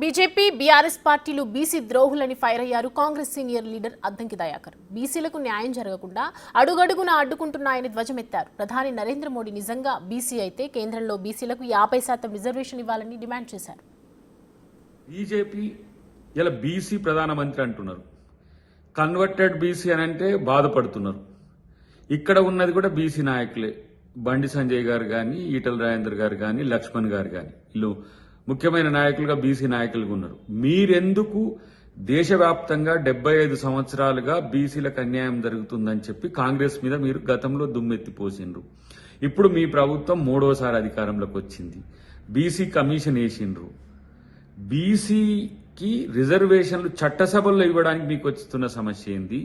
BJP BRS పార్టీలు BC ద్రోహులని fire అయ్యారు Congress senior leader Addanki Dayakar. బీసీలకు న్యాయం జరగకుండా అడుగడుగునా అడ్డుకుంటున్నాయని ధ్వజమెత్తారు. ప్రధాని నరేంద్ర మోడీ నిజంగా బీసీ అయితే కేంద్రంలో బీసీలకు 50% రిజర్వేషన్ ఇవ్వాలని డిమాండ్ చేశారు. బీజేపీ ఇలా బీసీ ప్రధానమంత్రి అంటున్నారు. కన్వర్టెడ్ బీసీ అని అంటే బాధపడుతున్నారు. ఇక్కడ ఉన్నది కూడా బీసీ నాయకులే. బండి సంజయ్ గారు కానీ, ఈటల రాజేందర్ గారు కానీ, లక్ష్మణ్ గారు కానీ, వీళ్ళు ముఖ్యమైన నాయకులుగా బీసీ నాయకులుగా ఉన్నారు. మీరెందుకు దేశవ్యాప్తంగా 75 సంవత్సరాలుగా బీసీలకు అన్యాయం జరుగుతుందని చెప్పి కాంగ్రెస్ మీద మీరు గతంలో దుమ్మెత్తిపోసిండ్రు. ఇప్పుడు మీ ప్రభుత్వం మూడోసారి అధికారంలోకి వచ్చింది. బీసీ కమిషన్ వేసిండ్రు. బీసీకి రిజర్వేషన్లు చట్టసభల్లో ఇవ్వడానికి మీకు వస్తున్న సమస్య ఏంది?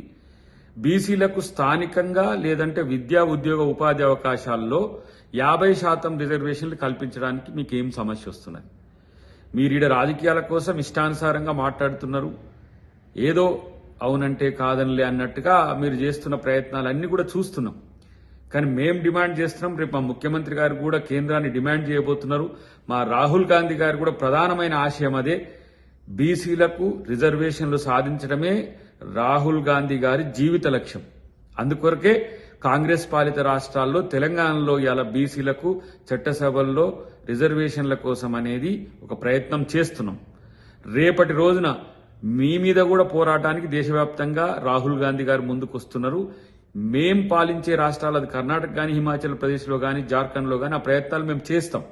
బీసీలకు స్థానికంగా లేదంటే విద్యా ఉద్యోగ ఉపాధి అవకాశాల్లో 50% రిజర్వేషన్లు కల్పించడానికి మీకు ఏం సమస్య వస్తున్నాయి? మీరు రాజకీయాల కోసం ఇష్టానుసారంగా మాట్లాడుతున్నారు. ఏదో అవునంటే కాదనిలే అన్నట్టుగా మీరు చేస్తున్న ప్రయత్నాలన్నీ కూడా చూస్తున్నాం. కానీ మేం డిమాండ్ చేస్తున్నాం. రేపు మా ముఖ్యమంత్రి గారు కూడా కేంద్రాన్ని డిమాండ్ చేయబోతున్నారు. మా రాహుల్ గాంధీ గారు కూడా ప్రధానమైన ఆశయం అదే. బీసీలకు రిజర్వేషన్లు సాధించడమే రాహుల్ గాంధీ గారి జీవిత లక్ష్యం. అందుకొరకే కాంగ్రెస్ పాలిత రాష్ట్రాల్లో, తెలంగాణలో ఇలా బీసీలకు చట్టసభల్లో రిజర్వేషన్ల కోసం అనేది ఒక ప్రయత్నం చేస్తున్నాం. రేపటి రోజున మీ మీద కూడా పోరాటానికి దేశవ్యాప్తంగా రాహుల్ గాంధీ గారు ముందుకు వస్తున్నారు. మేం పాలించే రాష్ట్రాలు, అది కర్ణాటక కానీ, హిమాచల్ ప్రదేశ్లో కానీ, జార్ఖండ్లో కానీ ఆ ప్రయత్నాలు మేము చేస్తాం.